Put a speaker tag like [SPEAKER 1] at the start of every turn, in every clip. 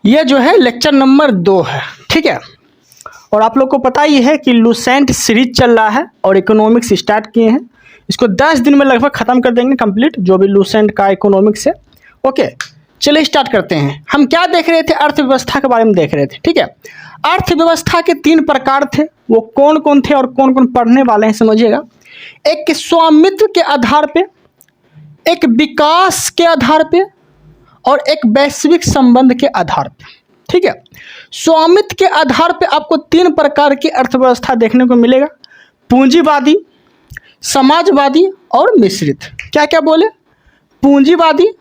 [SPEAKER 1] ये जो है लेक्चर नंबर 2 है, ठीक है। और आप लोग को पता ही है कि लूसेंट सीरीज चल रहा है और इकोनॉमिक्स स्टार्ट किए हैं। इसको 10 दिन में लगभग ख़त्म कर देंगे कंप्लीट, जो भी लूसेंट का इकोनॉमिक्स है। ओके, चलिए स्टार्ट करते हैं। हम क्या देख रहे थे? अर्थव्यवस्था के बारे में देख रहे थे, ठीक है। अर्थव्यवस्था के 3 प्रकार थे, वो कौन कौन थे और कौन कौन पढ़ने वाले हैं समझिएगा। एक स्वामित्व के आधार पे, एक विकास के आधार पे और एक वैश्विक संबंध के आधार पे, ठीक है। स्वामित्व के आधार पे आपको 3 प्रकार की अर्थव्यवस्था देखने को मिलेगा, पूंजीवादी, समाजवादी और मिश्रित। क्या क्या बोले? पूंजीवादी,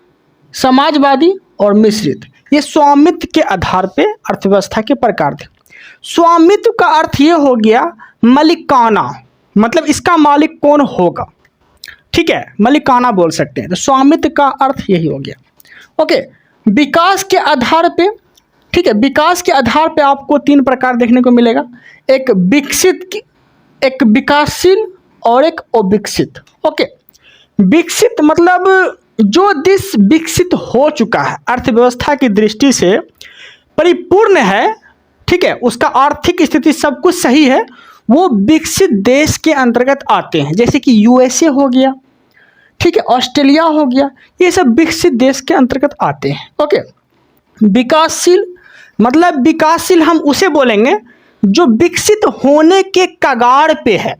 [SPEAKER 1] समाजवादी और मिश्रित। ये स्वामित्व के आधार पे अर्थव्यवस्था के प्रकार थे। स्वामित्व का अर्थ ये हो गया मालिकाना, मतलब इसका मालिक कौन होगा, ठीक है, मालिकाना बोल सकते हैं। तो स्वामित्व का अर्थ यही हो गया। ओके, विकास के आधार पे, ठीक है, विकास के आधार पे आपको 3 प्रकार देखने को मिलेगा, एक विकसित, एक विकासशील और एक अविकसित। ओके, विकसित मतलब जो देश विकसित हो चुका है, अर्थव्यवस्था की दृष्टि से परिपूर्ण है, ठीक है, उसका आर्थिक स्थिति सब कुछ सही है, वो विकसित देश के अंतर्गत आते हैं। जैसे कि यूएसए हो गया, ठीक है, ऑस्ट्रेलिया हो गया, ये सब विकसित देश के अंतर्गत आते हैं। ओके, विकासशील मतलब विकासशील हम उसे बोलेंगे जो विकसित होने के कगार पे है,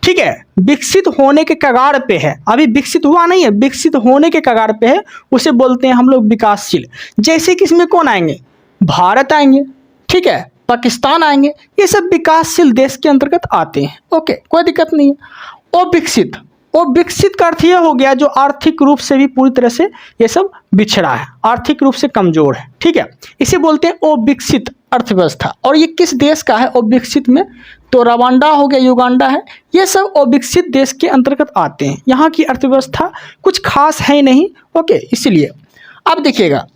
[SPEAKER 1] ठीक है, विकसित होने के कगार पे है, अभी विकसित हुआ नहीं है, विकसित होने के कगार पे है, उसे बोलते हैं हम लोग विकासशील। जैसे कि इसमें कौन आएंगे? भारत आएंगे, ठीक है, पाकिस्तान आएंगे, ये सब विकासशील देश के अंतर्गत आते हैं। ओके, कोई दिक्कत नहीं है। अविकसित, अविकसित का अर्थ ये हो गया जो आर्थिक रूप से भी पूरी तरह से ये सब बिछड़ा है, आर्थिक रूप से कमजोर है, ठीक है, इसे बोलते हैं अविकसित अर्थव्यवस्था। और ये किस देश का है अविकसित में? तो रवांडा हो गया, युगांडा है, ये सब अविकसित देश के अंतर्गत आते हैं। यहाँ की अर्थव्यवस्था कुछ खास है नहीं। ओके, इसलिए अब देखिएगा,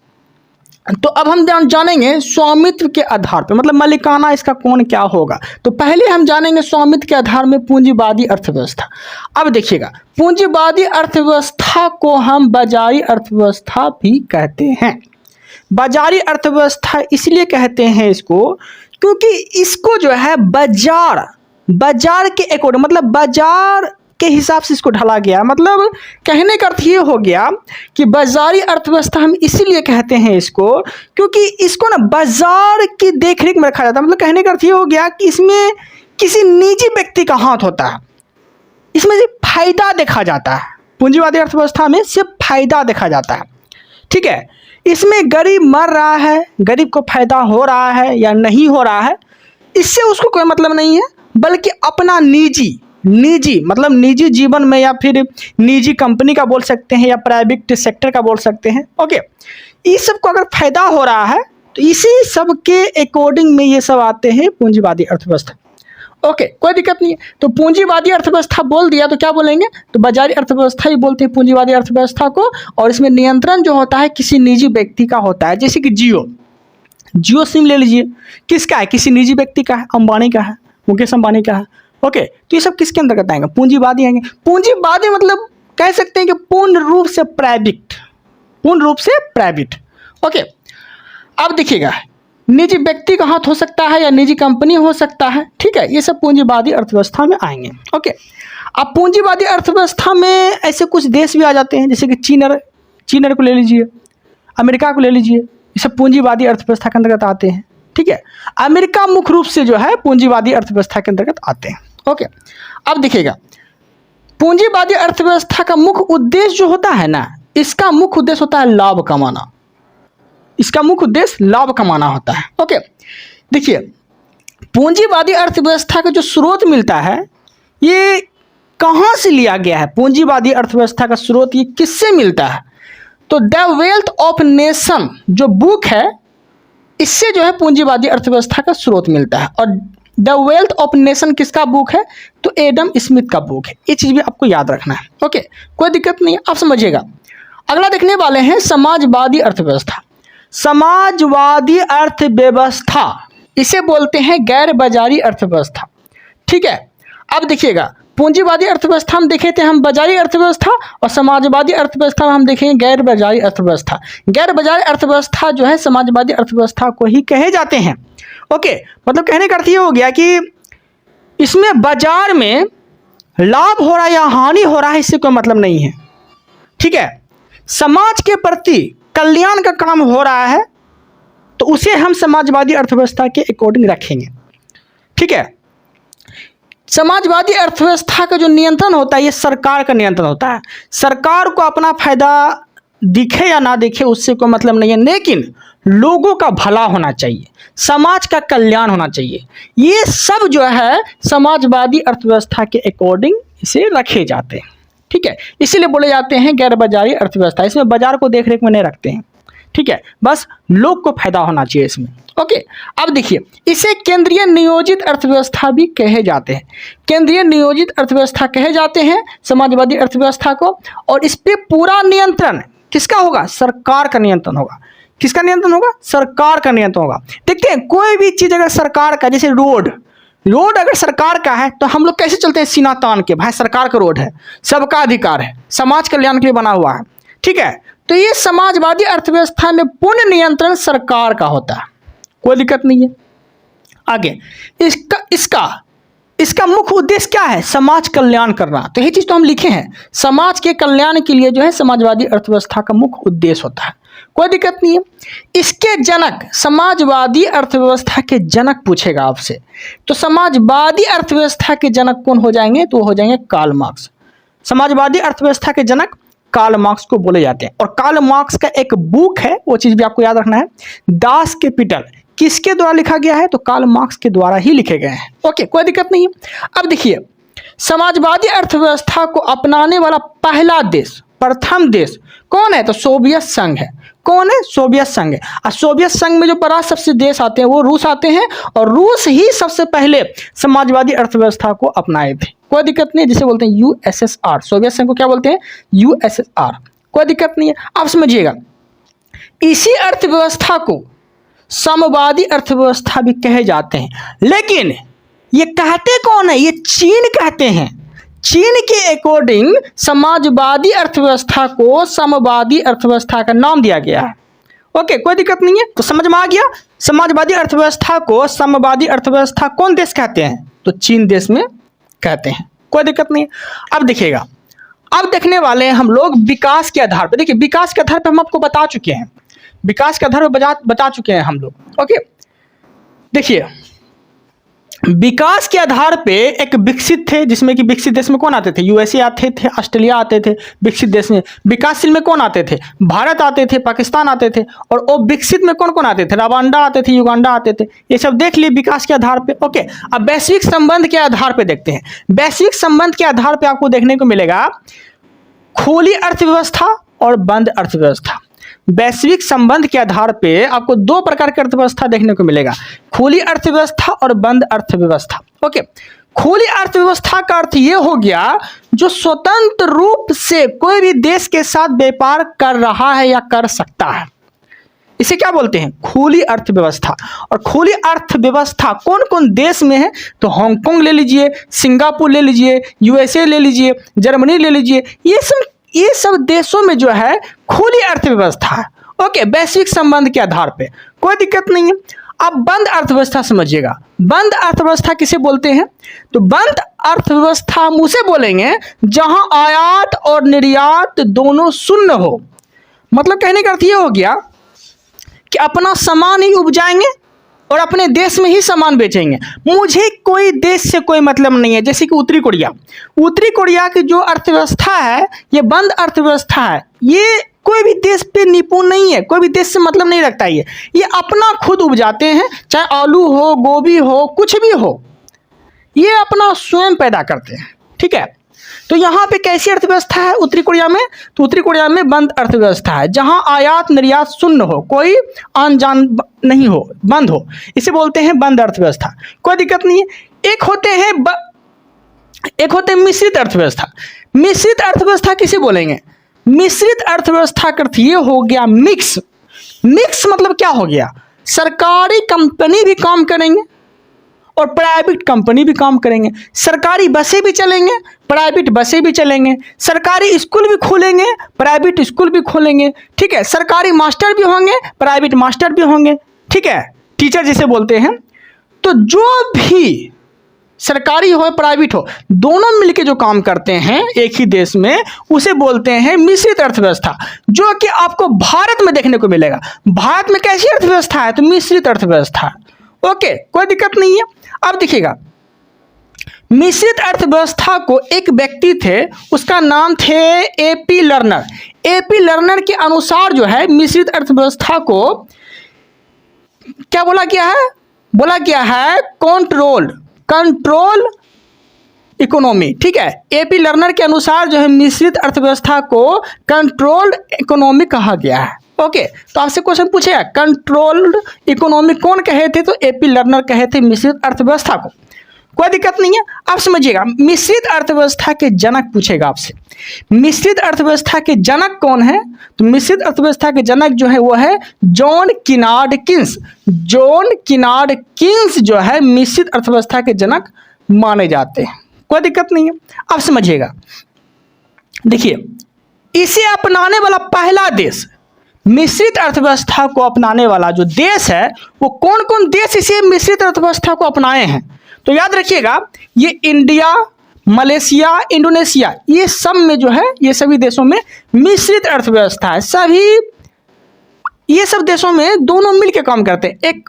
[SPEAKER 1] तो अब हम जानेंगे स्वामित्व के आधार पर, मतलब मालिकाना इसका कौन क्या होगा। तो पहले हम जानेंगे स्वामित्व के आधार में पूंजीवादी अर्थव्यवस्था। अब देखिएगा, पूंजीवादी अर्थव्यवस्था को हम बाजारी अर्थव्यवस्था भी कहते हैं। बाजारी अर्थव्यवस्था इसलिए कहते हैं इसको क्योंकि इसको जो है बाजार के अकॉर्डिंग, मतलब बाजार के हिसाब से इसको ढला गया। मतलब कहने का अर्थ ये हो गया कि बाजारी अर्थव्यवस्था हम इसीलिए कहते हैं इसको क्योंकि इसको ना बाजार की देखरेख में रखा जाता है। मतलब कहने का अर्थ ये हो गया कि इसमें किसी निजी व्यक्ति का हाथ होता है, इसमें सिर्फ फायदा देखा जाता है। पूंजीवादी अर्थव्यवस्था में सिर्फ फायदा देखा जाता है, ठीक है। इसमें गरीब मर रहा है, गरीब को फायदा हो रहा है या नहीं हो रहा है, इससे उसको कोई मतलब नहीं है, बल्कि अपना निजी मतलब निजी जीवन में या फिर निजी कंपनी का बोल सकते हैं या प्राइवेट सेक्टर का बोल सकते हैं। ओके, इस सब को अगर फायदा हो रहा है तो इसी सब के अकॉर्डिंग में ये सब आते हैं पूंजीवादी अर्थव्यवस्था। ओके, कोई दिक्कत नहीं है। तो पूंजीवादी अर्थव्यवस्था बोल दिया तो क्या बोलेंगे? तो बाजारी अर्थव्यवस्था ही बोलते हैं पूंजीवादी अर्थव्यवस्था को। और इसमें नियंत्रण जो होता है किसी निजी व्यक्ति का होता है। जैसे कि जियो सिम ले लीजिए, किसका है? किसी निजी व्यक्ति का है, अंबानी का है, मुकेश अंबानी का है। ओके, तो ये सब किसके अंतर्गत आएंगे? पूंजीवादी आएंगे। पूंजीवादी मतलब कह सकते हैं कि पूर्ण रूप से प्राइवेट। ओके, अब देखिएगा, निजी व्यक्ति का हाथ हो सकता है या निजी कंपनी हो सकता है, ठीक है, ये सब पूंजीवादी अर्थव्यवस्था में आएंगे। ओके, अब पूंजीवादी अर्थव्यवस्था में ऐसे कुछ देश भी आ जाते हैं, जैसे कि चीन को ले लीजिए, अमेरिका को ले लीजिए, ये सब पूंजीवादी अर्थव्यवस्था के अंतर्गत आते हैं, ठीक है। अमेरिका मुख्य रूप से जो है पूंजीवादी अर्थव्यवस्था के अंतर्गत आते हैं। ओके, अब देखिएगा, पूंजीवादी अर्थव्यवस्था का मुख्य उद्देश्य जो होता है ना, इसका मुख्य उद्देश्य होता है लाभ कमाना। इसका मुख्य उद्देश्य लाभ कमाना होता है। ओके, देखिए, पूंजीवादी अर्थव्यवस्था का जो स्रोत मिलता है ये कहाँ से लिया गया है? पूंजीवादी अर्थव्यवस्था का स्रोत ये किससे मिलता है? तो द वेल्थ ऑफ नेशन जो बुक है, इससे जो है पूंजीवादी अर्थव्यवस्था का स्रोत मिलता है। और द वेल्थ ऑफ नेशन किसका बुक है? तो एडम स्मिथ का बुक है। ये चीज़ भी आपको याद रखना है। ओके, कोई दिक्कत नहीं है, आप समझिएगा। अगला देखने वाले हैं समाजवादी अर्थव्यवस्था। समाजवादी अर्थव्यवस्था इसे बोलते हैं गैर बाजारी अर्थव्यवस्था, ठीक है। अब देखिएगा, पूंजीवादी अर्थव्यवस्था हम देखे थे हम बाजारी अर्थव्यवस्था, और समाजवादी अर्थव्यवस्था में हम देखेंगे गैर बाजारी अर्थव्यवस्था। गैर बाजारी अर्थव्यवस्था जो है समाजवादी अर्थव्यवस्था को ही कहे जाते हैं। ओके, मतलब कहने का अर्थ ये हो गया कि इसमें बाजार में लाभ हो रहा है या हानि हो रहा है इससे कोई मतलब नहीं है। ठीक है, समाज के प्रति कल्याण का काम हो रहा है तो उसे हम समाजवादी अर्थव्यवस्था के अकॉर्डिंग रखेंगे। ठीक है, समाजवादी अर्थव्यवस्था का जो नियंत्रण होता है ये सरकार का नियंत्रण होता है। सरकार को अपना फायदा दिखे या ना दिखे उससे कोई मतलब नहीं है, लेकिन लोगों का भला होना चाहिए, समाज का कल्याण होना चाहिए। ये सब जो है समाजवादी अर्थव्यवस्था के अकॉर्डिंग इसे रखे जाते हैं। ठीक है, इसीलिए बोले जाते हैं गैर बाजारी अर्थव्यवस्था। इसमें बाजार को देख रेख में नहीं रखते हैं। ठीक है, बस लोग को फायदा होना चाहिए इसमें। ओके, अब देखिए इसे केंद्रीय नियोजित अर्थव्यवस्था भी कहे जाते हैं। केंद्रीय नियोजित अर्थव्यवस्था कहे जाते हैं समाजवादी अर्थव्यवस्था को, और इस पे पूरा नियंत्रण किसका होगा? सरकार का नियंत्रण होगा। किसका नियंत्रण होगा? सरकार का नियंत्रण होगा। देखते हैं कोई भी चीज अगर सरकार का, जैसे रोड अगर सरकार का है तो हम लोग कैसे चलते हैं? सीना तान के, भाई सरकार का रोड है, सबका अधिकार है, समाज कल्याण के लिए बना हुआ है। ठीक है, तो ये समाजवादी अर्थव्यवस्था में पूर्ण नियंत्रण सरकार का होता है, कोई दिक्कत नहीं है। आगे इसका मुख्य उद्देश्य क्या है? समाज कल्याण करना। तो ये चीज तो हम लिखे हैं, समाज के कल्याण के लिए जो है समाजवादी अर्थव्यवस्था का मुख्य उद्देश्य होता है, कोई दिक्कत नहीं है। इसके जनक, समाजवादी अर्थव्यवस्था के जनक पूछेगा आपसे, तो समाजवादी अर्थव्यवस्था के जनक कौन हो जाएंगे? तो हो जाएंगे कार्ल मार्क्स। समाजवादी अर्थव्यवस्था के जनक कार्ल मार्क्स को बोले जाते हैं। और कार्ल मार्क्स का एक बुक है, वो चीज भी आपको याद रखना है, दास कैपिटल। किसके द्वारा लिखा गया है? तो कार्ल मार्क्स के द्वारा ही लिखे गए हैं। ओके, कोई दिक्कत नहीं है। अब देखिए समाजवादी अर्थव्यवस्था को अपनाने वाला पहला देश, प्रथम देश कौन है? तो सोवियत संघ है। कौन है? सोवियत संघ है। और सोवियत संघ में जो पराशर से देश आते हैं वो रूस आते हैं, और रूस ही सबसे पहले समाजवादी अर्थव्यवस्था को अपनाए थे। कोई दिक्कत नहीं है, जिसे बोलते हैं यूएसएसआर। सोवियत संघ को क्या बोलते हैं? यूएसएसआर। कोई दिक्कत नहीं है, आप समझिएगा। इसी अर्थव्यवस्था को समवादी अर्थव्यवस्था भी कहे जाते हैं, लेकिन ये कहते कौन है? ये चीन कहते हैं। चीन के अकॉर्डिंग समाजवादी अर्थव्यवस्था को समवादी अर्थव्यवस्था का नाम दिया गया है। ओके, कोई दिक्कत नहीं है, तो समझ में आ गया। समाजवादी अर्थव्यवस्था को समवादी अर्थव्यवस्था कौन देश कहते हैं? तो चीन देश में कहते हैं, कोई दिक्कत नहीं है। अब देखिएगा, अब देखने वाले हैं हम लोग विकास के आधार पर। देखिए विकास के आधार पर हम आपको बता चुके हैं, विकास के आधार पर बता चुके हैं हम लोग। ओके, देखिए विकास के आधार पे एक विकसित थे, जिसमें कि विकसित देश में कौन आते थे? यूएसए आते थे, ऑस्ट्रेलिया आते थे। विकसित देश में विकासशील में कौन आते थे? भारत आते थे, पाकिस्तान आते थे। और वो विकसित में कौन कौन आते थे? रवांडा आते थे, युगांडा आते थे। ये सब देख लिए विकास के आधार पे। ओके, अब वैश्विक संबंध के आधार पे देखते हैं। वैश्विक संबंध के आधार पे आपको देखने को मिलेगा खुली अर्थव्यवस्था और बंद अर्थव्यवस्था। वैश्विक संबंध के आधार पे आपको दो प्रकार की अर्थव्यवस्था देखने को मिलेगा, खुली अर्थव्यवस्था और बंद अर्थव्यवस्था। ओके, खुली अर्थव्यवस्था का अर्थ ये हो गया जो स्वतंत्र रूप से कोई भी देश के साथ व्यापार कर रहा है या कर सकता है, इसे क्या बोलते हैं? खुली अर्थव्यवस्था। और खुली अर्थव्यवस्था कौन कौन देश में है? तो हांगकांग ले लीजिए, सिंगापुर ले लीजिए, यूएसए ले लीजिए, जर्मनी ले लीजिए, ये सब देशों में जो है खुली अर्थव्यवस्था है। ओके, वैश्विक संबंध के आधार पे कोई दिक्कत नहीं है। अब बंद अर्थव्यवस्था समझिएगा। बंद अर्थव्यवस्था किसे बोलते हैं? तो बंद अर्थव्यवस्था हम उसे बोलेंगे जहां आयात और निर्यात दोनों शून्य हो। मतलब कहने का अर्थ ये हो गया कि अपना सामान ही उपजाएंगे और अपने देश में ही सामान बेचेंगे, मुझे कोई देश से कोई मतलब नहीं है। जैसे कि उत्तरी कोरिया की जो अर्थव्यवस्था है ये बंद अर्थव्यवस्था है। ये कोई भी देश पे निपुण नहीं है, कोई भी देश से मतलब नहीं रखता है। ये अपना खुद उपजाते हैं, चाहे आलू हो, गोभी हो, कुछ भी हो, ये अपना स्वयं पैदा करते हैं। ठीक है, तो यहाँ पे कैसी अर्थव्यवस्था है उत्तरी कोरिया में? तो उत्तरी कोरिया में बंद अर्थव्यवस्था है, जहाँ आयात निर्यात शून्य हो, कोई आन जान नहीं हो, बंद हो, इसे बोलते हैं बंद अर्थव्यवस्था। कोई दिक्कत नहीं है। एक होते हैं मिश्रित अर्थव्यवस्था। मिश्रित अर्थव्यवस्था किसे बोलेंगे? मिश्रित अर्थव्यवस्था का अर्थ ये हो गया मिक्स। मतलब क्या हो गया? सरकारी कंपनी भी काम करेंगे और प्राइवेट कंपनी भी काम करेंगे, सरकारी बसें भी चलेंगे, प्राइवेट बसें भी चलेंगे, सरकारी स्कूल भी खोलेंगे, प्राइवेट स्कूल भी खोलेंगे, ठीक है, सरकारी मास्टर भी होंगे, प्राइवेट मास्टर भी होंगे, ठीक है, टीचर जिसे बोलते हैं। तो जो भी सरकारी हो प्राइवेट हो, दोनों मिलके जो काम करते हैं एक ही देश में, उसे बोलते हैं मिश्रित अर्थव्यवस्था, जो कि आपको भारत में देखने को मिलेगा। भारत में कैसी अर्थव्यवस्था है? तो मिश्रित अर्थव्यवस्था। ओके, कोई दिक्कत नहीं है। अब देखिएगा, मिश्रित अर्थव्यवस्था को एक व्यक्ति थे, उसका नाम थे एपी लर्नर। एपी लर्नर के अनुसार जो है मिश्रित अर्थव्यवस्था को क्या बोला गया है? बोला गया है कंट्रोल इकोनॉमी, ठीक है। एपी लर्नर के अनुसार जो है मिश्रित अर्थव्यवस्था को कंट्रोल्ड इकोनॉमी कहा गया है। ओके, तो आपसे क्वेश्चन पूछेगा कंट्रोल्ड इकोनॉमी कौन कहे थे? तो एपी लर्नर कहे थे मिश्रित अर्थव्यवस्था को। कोई दिक्कत नहीं है। आप समझिएगा, मिश्रित अर्थव्यवस्था के जनक पूछेगा आपसे, मिश्रित अर्थव्यवस्था के जनक कौन है? तो मिश्रित अर्थव्यवस्था के जनक जो है वो है जॉन किनार्ड किन्स। जॉन किनार्ड किन्स जो है मिश्रित अर्थव्यवस्था के जनक माने जाते हैं। कोई दिक्कत नहीं है। अब समझिएगा, देखिए, इसे अपनाने वाला पहला देश, मिश्रित अर्थव्यवस्था को अपनाने वाला जो देश है, वो कौन कौन देश इसे मिश्रित अर्थव्यवस्था को अपनाए हैं? तो याद रखिएगा, ये इंडिया, मलेशिया, इंडोनेशिया, ये सब में जो है, ये सभी देशों में मिश्रित अर्थव्यवस्था है। सभी ये सब देशों में दोनों मिलकर काम करते हैं, एक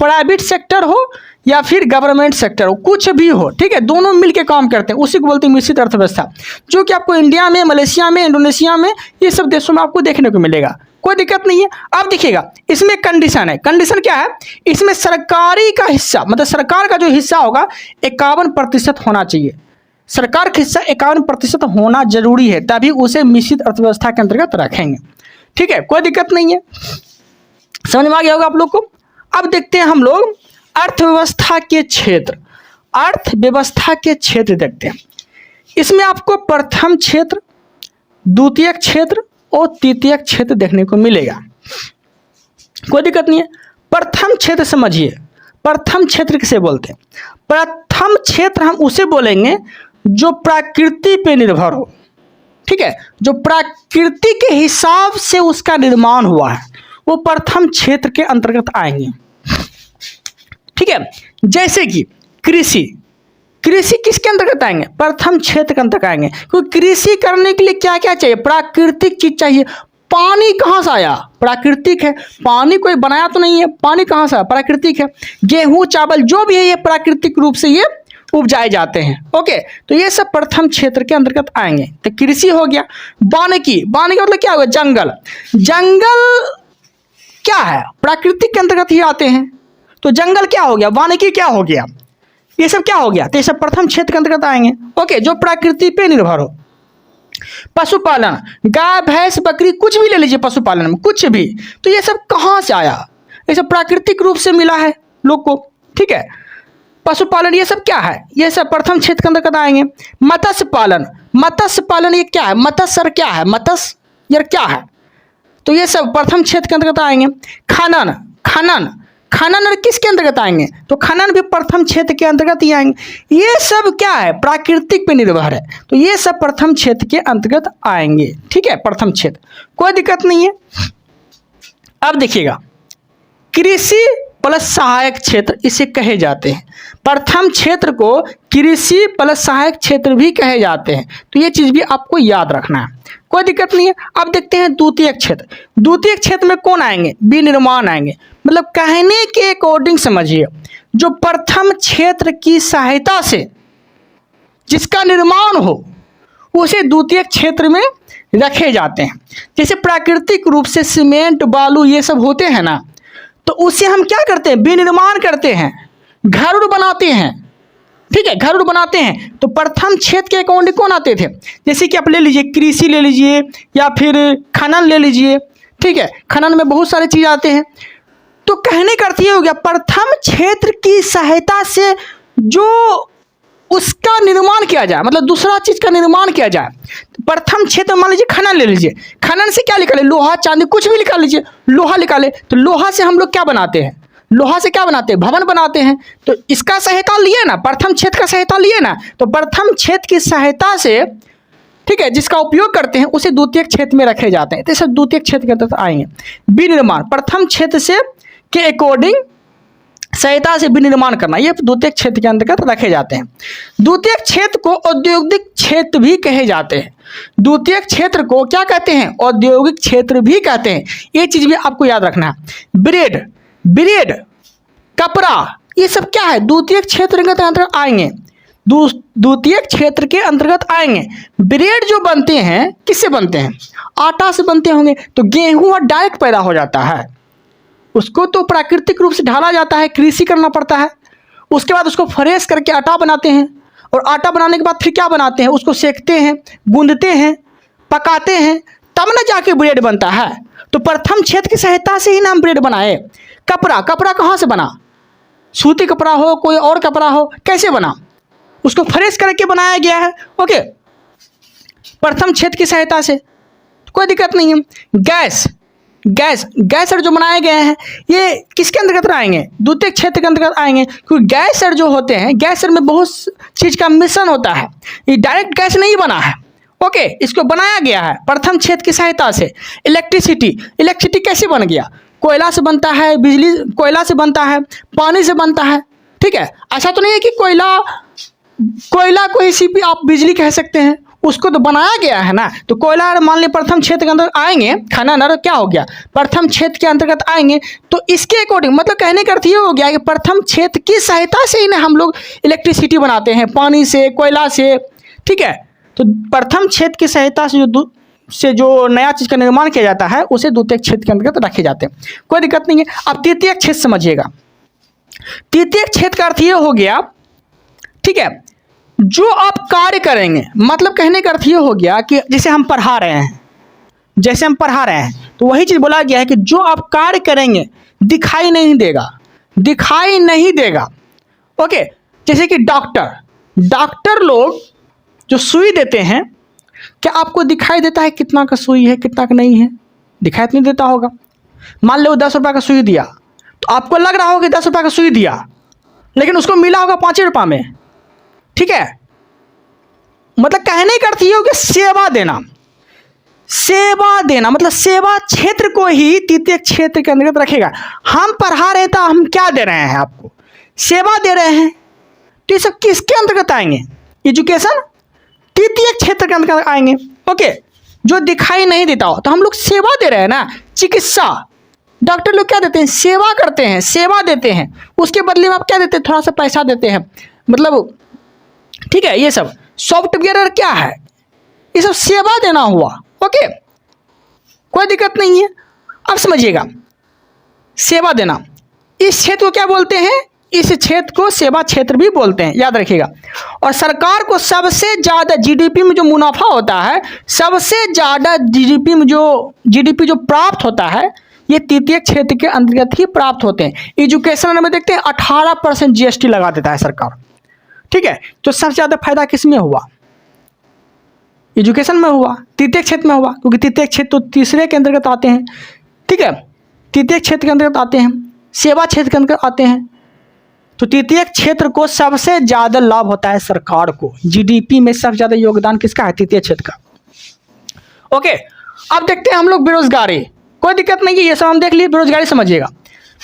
[SPEAKER 1] प्राइवेट सेक्टर हो या फिर गवर्नमेंट सेक्टर हो, कुछ भी हो, ठीक है, दोनों मिलकर काम करते हैं, उसी को बोलते हैं मिश्रित अर्थव्यवस्था, जो कि आपको इंडिया में, मलेशिया में, इंडोनेशिया में, ये सब देशों में आपको देखने को मिलेगा। कोई दिक्कत नहीं है। अब देखिएगा, इसमें कंडीशन है। कंडीशन क्या है? इसमें सरकारी का हिस्सा, मतलब सरकार का जो हिस्सा होगा 51% होना चाहिए। सरकार का हिस्सा 51% होना जरूरी है, तभी उसे मिश्रित अर्थव्यवस्था के अंतर्गत रखेंगे, ठीक है, कोई दिक्कत नहीं है। समझ में आ गया होगा आप लोग को। अब देखते हैं हम लोग अर्थव्यवस्था के क्षेत्र, अर्थव्यवस्था के क्षेत्र देखते हैं। इसमें आपको प्रथम क्षेत्र, द्वितीय क्षेत्र और तृतीय क्षेत्र देखने को मिलेगा। कोई दिक्कत नहीं है। प्रथम क्षेत्र समझिए, प्रथम क्षेत्र किसे बोलते हैं? प्रथम क्षेत्र हम उसे बोलेंगे जो प्रकृति पे निर्भर हो, ठीक है, जो प्रकृति के हिसाब से उसका निर्माण हुआ है, वो प्रथम क्षेत्र के अंतर्गत आएंगे, ठीक है। जैसे कि कृषि, कृषि किसके अंतर्गत आएंगे? प्रथम क्षेत्र के अंतर्गत आएंगे, क्योंकि कृषि करने के लिए क्या क्या चाहिए? प्राकृतिक चीज चाहिए। पानी कहाँ से आया? प्राकृतिक है। पानी कोई बनाया तो नहीं है, पानी कहाँ से आया? प्राकृतिक है। गेहूं, चावल जो भी है, ये प्राकृतिक रूप से ये उपजाए जाते हैं। ओके, तो ये सब प्रथम क्षेत्र के अंतर्गत आएंगे। तो कृषि हो गया। वानिकी, वानिकी मतलब क्या होगा? जंगल। जंगल क्या है? प्राकृतिक के अंतर्गत ही आते हैं। तो जंगल क्या हो गया? वानिकी क्या हो गया? ये सब क्या हो गया? तो ये सब प्रथम क्षेत्र के अंतर्गत आएंगे। ओके, जो प्रकृति पे निर्भर हो। पशुपालन, गाय, भैंस, बकरी, कुछ भी ले लीजिए पशुपालन में, कुछ भी, तो ये सब कहाँ से आया? ये सब प्राकृतिक रूप से मिला है लोग को, ठीक है। पशुपालन ये सब क्या है? ये सब प्रथम क्षेत्र के अंतर्गत आएंगे। मत्स्य पालन, मत्स्य पालन ये क्या है? मत्स्य क्या है? मत्स्य यार क्या है? तो ये सब प्रथम क्षेत्र के अंतर्गत आएंगे। खनन, खनन, खनन किसके अंतर्गत आएंगे? तो खनन भी प्रथम क्षेत्र के अंतर्गत ही आएंगे। ये सब क्या है? प्राकृतिक पे निर्भर है, तो ये सब प्रथम क्षेत्र के अंतर्गत आएंगे, ठीक है, प्रथम क्षेत्र, कोई दिक्कत नहीं है। अब देखिएगा, कृषि प्लस सहायक क्षेत्र इसे कहे जाते हैं। प्रथम क्षेत्र को कृषि प्लस सहायक क्षेत्र भी कहे जाते हैं, तो ये चीज भी आपको याद रखना है, कोई दिक्कत नहीं है। अब देखते हैं द्वितीय क्षेत्र। द्वितीय क्षेत्र में कौन आएंगे? विनिर्माण आएंगे। मतलब कहने के अकॉर्डिंग समझिए, जो प्रथम क्षेत्र की सहायता से जिसका निर्माण हो, उसे द्वितीय क्षेत्र में रखे जाते हैं। जैसे प्राकृतिक रूप से सीमेंट, बालू ये सब होते हैं ना, तो उससे हम क्या करते हैं? विनिर्माण करते हैं, घर उड़ बनाते हैं, ठीक है, घर उड़ बनाते हैं। तो प्रथम क्षेत्र के अकॉर्डिंग कौन आते थे? जैसे कि आप ले लीजिए, कृषि ले लीजिए या फिर खनन ले लीजिए, ठीक है, खनन में बहुत सारे चीज आते हैं। तो कहने का अर्थ ये हो गया, प्रथम क्षेत्र की सहायता से जो उसका निर्माण किया जाए, मतलब दूसरा चीज का निर्माण किया जाए। प्रथम क्षेत्र मान लीजिए खनन ले लीजिए, खनन से क्या निकाले? लोहा, चांदी, कुछ भी निकाल लीजिए, लोहा निकाले, तो लोहा से हम लोग क्या बनाते हैं? लोहा से क्या बनाते हैं, भवन बनाते हैं। तो इसका सहायता लिए ना, प्रथम छेद का सहायता लिए ना, तो प्रथम छेद की सहायता से, ठीक है, जिसका उपयोग करते हैं उसे द्वितीयक छेद में रखे जाते हैं। तो सब द्वितीयक छेद के अंतर्गत आएंगे। विनिर्माण, प्रथम छेद से के अकॉर्डिंग सहायता से विनिर्माण करना, ये द्वितीयक क्षेत्र के अंतर्गत रखे जाते हैं। द्वितीयक क्षेत्र को औद्योगिक क्षेत्र भी कहे जाते हैं। द्वितीयक क्षेत्र को क्या कहते हैं, औद्योगिक क्षेत्र भी कहते हैं। ये चीज भी आपको याद रखना है। ब्रेड, कपड़ा, ये सब क्या है, द्वितीयक क्षेत्र के अंतर्गत आएंगे। द्वितीयक क्षेत्र के अंतर्गत आएंगे। ब्रेड जो बनते हैं किससे बनते हैं, आटा से बनते होंगे। तो गेहूं और डायरेक्ट पैदा हो जाता है, उसको तो प्राकृतिक रूप से ढाला जाता है, कृषि करना पड़ता है। उसके बाद उसको फ्रेश करके आटा बनाते हैं, और आटा बनाने के बाद फिर क्या बनाते हैं, उसको सेकते हैं, गूंदते हैं, पकाते हैं, तब ना जाके ब्रेड बनता है। तो प्रथम छेद की सहायता से ही ना हम ब्रेड बनाए। कपड़ा कहाँ से बना, सूती कपड़ा हो, कोई और कपड़ा हो, कैसे बना, उसको फ्रेश करके बनाया गया है। ओके, प्रथम छेद की सहायता से, कोई दिक्कत नहीं है। गैसर जो बनाए गए हैं ये किसके अंतर्गत आएंगे, द्वितीयक क्षेत्र के अंतर्गत आएंगे। क्योंकि गैसर जो होते हैं, गैसर में बहुत चीज का मिश्रण होता है, ये डायरेक्ट गैस नहीं बना है। ओके, इसको बनाया गया है प्रथम छेद की सहायता से। इलेक्ट्रिसिटी कैसे बन गया, कोयला से बनता है, बिजली कोयला से बनता है, पानी से बनता है। ठीक है, ऐसा तो नहीं है कि कोयला को ही सिर्फ आप बिजली कह सकते हैं, उसको तो बनाया गया है ना। तो कोयला मान लिया प्रथम क्षेत्र के अंदर आएंगे, खनन क्या हो गया, प्रथम क्षेत्र के अंतर्गत आएंगे। तो इसके अकॉर्डिंग मतलब कहने का अर्थ ये हो गया कि प्रथम क्षेत्र की सहायता से ही ना हम लोग इलेक्ट्रिसिटी बनाते हैं, पानी से, कोयला से। ठीक है, तो प्रथम क्षेत्र की सहायता से जो नया चीज का निर्माण किया जाता है उसे द्वितीयक क्षेत्र के अंतर्गत रखे जाते हैं, कोई दिक्कत नहीं है। अब तृतीयक क्षेत्र समझिएगा। तृतीयक क्षेत्र का अर्थ ये हो गया, ठीक है, जो आप कार्य करेंगे, मतलब कहने का अर्थ ये हो गया कि जैसे हम पढ़ा रहे हैं, तो वही चीज बोला गया है कि जो आप कार्य करेंगे दिखाई नहीं देगा। ओके, जैसे कि डॉक्टर लोग जो सुई देते हैं, क्या आपको दिखाई देता है कितना का सुई है, कितना का नहीं है, दिखाई नहीं देता होगा। मान लो 10 रुपये का सुई दिया, तो आपको लग रहा होगा कि 10 रुपये का सुई दिया, लेकिन उसको मिला होगा 5 रुपये में। ठीक है, मतलब कहने का अर्थ ये हो कि सेवा देना मतलब सेवा क्षेत्र को ही तृतीयक क्षेत्र के अंतर्गत रखेगा। हम पढ़ा रहे तो हम क्या दे रहे हैं, आपको सेवा दे रहे हैं। तो ये सब किसके अंतर्गत आएंगे, एजुकेशन तृतीयक क्षेत्र के अंतर्गत आएंगे। ओके, जो दिखाई नहीं देता हो तो हम लोग सेवा दे रहे हैं ना। चिकित्सा, डॉक्टर लोग क्या देते हैं, सेवा करते हैं, सेवा देते हैं, उसके बदले में आप क्या देते हैं, थोड़ा सा पैसा देते हैं, मतलब। ठीक है, ये सब सॉफ्टवेयर क्या है, ये सब सेवा देना हुआ। ओके, कोई दिक्कत नहीं है। अब समझिएगा, सेवा देना, इस क्षेत्र को क्या बोलते हैं, इस क्षेत्र को सेवा क्षेत्र भी बोलते हैं, याद रखिएगा। और सरकार को सबसे ज्यादा जीडीपी में जो मुनाफा होता है, सबसे ज्यादा जीडीपी जो प्राप्त होता है, ये तृतीयक क्षेत्र के अंतर्गत ही प्राप्त होते हैं। एजुकेशन में देखते हैं 18% जीएसटी लगा देता है सरकार। ठीक है, तो सबसे ज्यादा फायदा किस में हुआ, एजुकेशन में हुआ, तृतीयक क्षेत्र में हुआ, क्योंकि तृतीयक क्षेत्र तो तीसरे के अंतर्गत आते हैं। ठीक है, तृतीयक क्षेत्र के अंतर्गत आते हैं, सेवा क्षेत्र के अंतर्गत आते हैं। तो तृतीयक क्षेत्र को सबसे ज्यादा लाभ होता है सरकार को, जीडीपी में सबसे ज्यादा योगदान किसका है, तृतीय क्षेत्र का। ओके, अब देखते हैं हम लोग बेरोजगारी, कोई दिक्कत नहीं है, ये सब हम देख लिए। बेरोजगारी समझिएगा,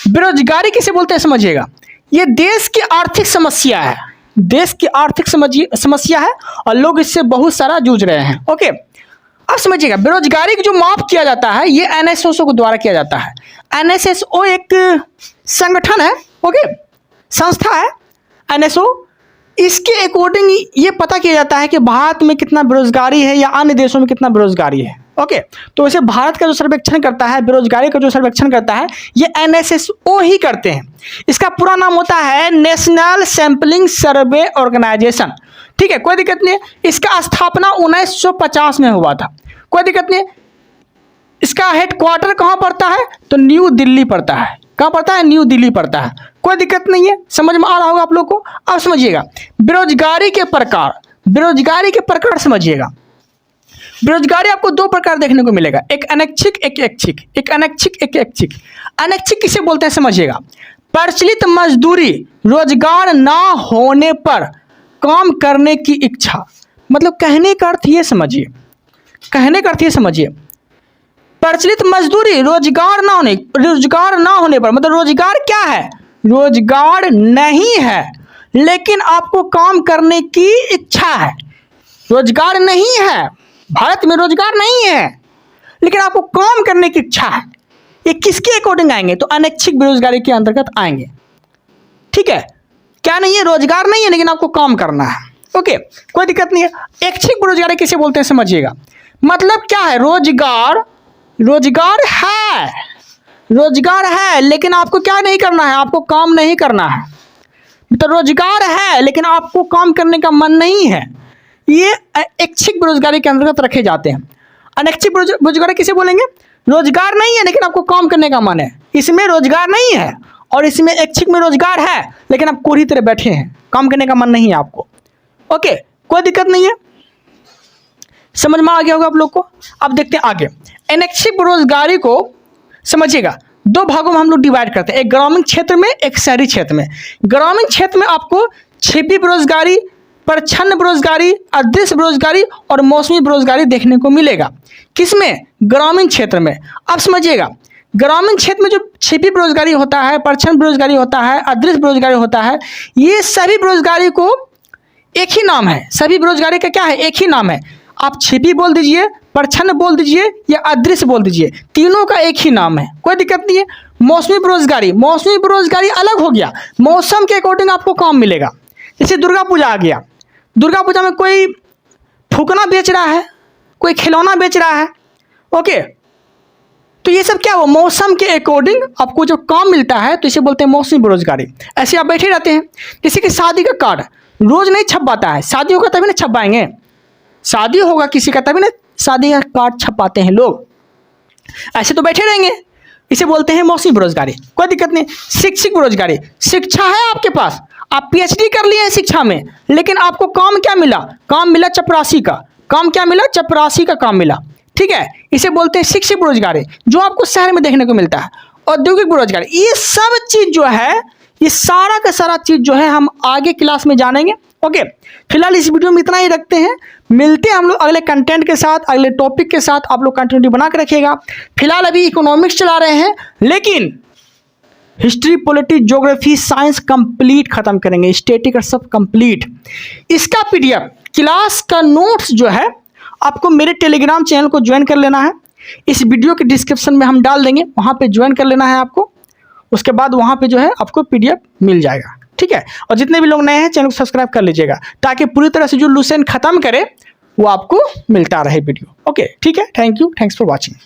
[SPEAKER 1] बेरोजगारी किसे बोलते हैं समझिएगा। ये देश की आर्थिक समस्या है, देश की आर्थिक समस्या है, और लोग इससे बहुत सारा जूझ रहे हैं। ओके, अब समझिएगा, बेरोजगारी को जो माफ किया जाता है ये एनएसओ के द्वारा किया जाता है। एनएसओ एक संगठन है, ओके, संस्था है एनएसओ। इसके अकॉर्डिंग ये पता किया जाता है कि भारत में कितना बेरोजगारी है या अन्य देशों में कितना बेरोजगारी है। ओके, तो वैसे भारत का जो सर्वेक्षण करता है, बेरोजगारी का जो सर्वेक्षण करता है, ये एनएसओ ही करते हैं। इसका पूरा नाम होता है नेशनल सैंपलिंग सर्वे ऑर्गेनाइजेशन। ठीक है, कोई दिक्कत नहीं है। इसका स्थापना 1950 में हुआ था, कोई दिक्कत नहीं है। इसका हेडक्वार्टर कहाँ पड़ता है, तो न्यू दिल्ली पड़ता है। कहाँ पड़ता है, न्यू दिल्ली पड़ता है, कोई दिक्कत नहीं है। समझ में आ रहा होगा आप लोग को। अब समझिएगा बेरोजगारी के प्रकार समझिएगा। बेरोजगारी आपको 2 प्रकार देखने को मिलेगा, एक अनैच्छिक, एक ऐच्छिक। अनैच्छिक किसे बोलते हैं समझिएगा। प्रचलित मजदूरी, रोजगार ना होने पर काम करने की इच्छा। मतलब कहने का अर्थ ये समझिए, कहने का अर्थ ये समझिए, प्रचलित मजदूरी रोजगार ना होने पर, मतलब रोजगार क्या है, रोजगार नहीं है लेकिन आपको काम करने की इच्छा है। रोजगार नहीं है, भारत में रोजगार नहीं है लेकिन आपको काम करने की इच्छा है। ये किसके अकॉर्डिंग आएंगे, तो अनैच्छिक बेरोजगारी के अंतर्गत आएंगे। ठीक है, क्या नहीं है, रोजगार नहीं है लेकिन आपको काम करना है। ओके, कोई दिक्कत नहीं है। ऐच्छिक बेरोजगारी किसे बोलते हैं समझिएगा, मतलब क्या है, रोजगार है लेकिन आपको क्या नहीं करना है, आपको काम नहीं करना है। तो रोजगार है लेकिन आपको काम करने का मन नहीं है, ये ऐच्छिक बेरोजगारी के अंतर्गत रखे जाते हैं। अनैच्छिक बेरोजगारी किसे बोलेंगे, रोजगार नहीं है लेकिन आपको काम करने का मन है, इसमें रोजगार नहीं है, और इसमें ऐच्छिक में रोजगार है लेकिन आप कोरी तरह बैठे हैं, काम करने का मन नहीं है आपको। ओके, कोई दिक्कत नहीं है, समझ में आ गया होगा आप लोग को। अब देखते हैं आगे। अनैच्छिक बेरोजगारी को समझिएगा, दो भागों में हम लोग डिवाइड करते हैं, एक ग्रामीण क्षेत्र में, एक शहरी क्षेत्र में। ग्रामीण क्षेत्र में आपको छिपी बेरोजगारी, प्रच्छन्न बेरोजगारी, अदृश्य बेरोजगारी और मौसमी बेरोजगारी देखने को मिलेगा। किसमें, ग्रामीण क्षेत्र में। अब समझिएगा, ग्रामीण क्षेत्र में जो छिपी बेरोजगारी होता है, प्रच्छन्न बेरोजगारी होता है, अदृश्य बेरोजगारी होता है, ये सभी बेरोजगारी को एक ही नाम है, सभी बेरोजगारी का क्या है, एक ही नाम है। आप छिपी बोल दीजिए, प्रच्छन्न बोल दीजिए या अदृश्य बोल दीजिए, तीनों का एक ही नाम है, कोई दिक्कत नहीं है। मौसमी बेरोजगारी अलग हो गया, मौसम के अकॉर्डिंग आपको काम मिलेगा। जैसे दुर्गा पूजा आ गया, दुर्गा पूजा में कोई फूकना बेच रहा है, कोई खिलौना बेच रहा है। ओके, तो ये सब क्या हो, मौसम के अकॉर्डिंग आपको जो काम मिलता है तो इसे बोलते हैं मौसमी बेरोजगारी। ऐसे आप बैठे रहते हैं, किसी की शादी का कार्ड रोज नहीं छपवाता है, शादी होगा तभी ना छपवाएंगे, शादी होगा किसी का तभी ना शादी का कार्ड छपाते हैं लोग, ऐसे तो बैठे रहेंगे, इसे बोलते हैं मौसमी बेरोजगारी। कोई दिक्कत नहीं। शिक्षिक बेरोजगारी, शिक्षा है आपके पास, आप पीएचडी कर लिए हैं शिक्षा में, लेकिन आपको काम क्या मिला, काम मिला चपरासी का, काम क्या मिला, चपरासी का काम मिला। ठीक है, इसे बोलते हैं शिक्षिक बेरोजगारी, जो आपको शहर में देखने को मिलता है। औद्योगिक बेरोजगारी, ये सब चीज जो है, ये सारा का सारा चीज जो है हम आगे क्लास में जानेंगे। ओके, फिलहाल इस वीडियो में इतना ही रखते हैं, मिलते हैं हम लोग अगले कंटेंट के साथ, अगले टॉपिक के साथ। आप लोग कंटिन्यूटी बना के रखिएगा। फिलहाल अभी इकोनॉमिक्स चला रहे हैं, लेकिन history, polity, geography, science complete खत्म करेंगे, स्टैटिक और सब कंप्लीट। इसका पीडीएफ, क्लास का नोट्स जो है, आपको मेरे टेलीग्राम चैनल को ज्वाइन कर लेना है, इस वीडियो के डिस्क्रिप्शन में हम डाल देंगे, वहाँ पे ज्वाइन कर लेना है आपको। उसके बाद वहाँ पे जो है आपको पीडीएफ मिल जाएगा। ठीक है, और जितने भी लोग नए हैं चैनल को सब्सक्राइब कर लीजिएगा, ताकि पूरी तरह से जो लुसेंट खत्म करे वो आपको मिलता रहे वीडियो। ओके, ठीक है, thank you, thanks for watching.